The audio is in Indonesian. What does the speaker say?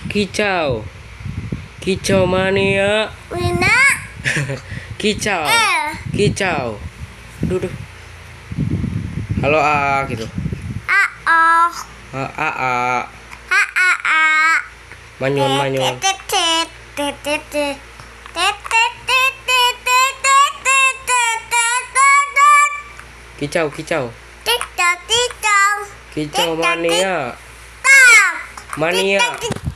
Kicau. Kicau mania. Wina. Kicau. Kicau. Duduk. Halo A gitu. Oh. A. A. Manyun manyun. Kicau kicau. Kicau mania. Mania.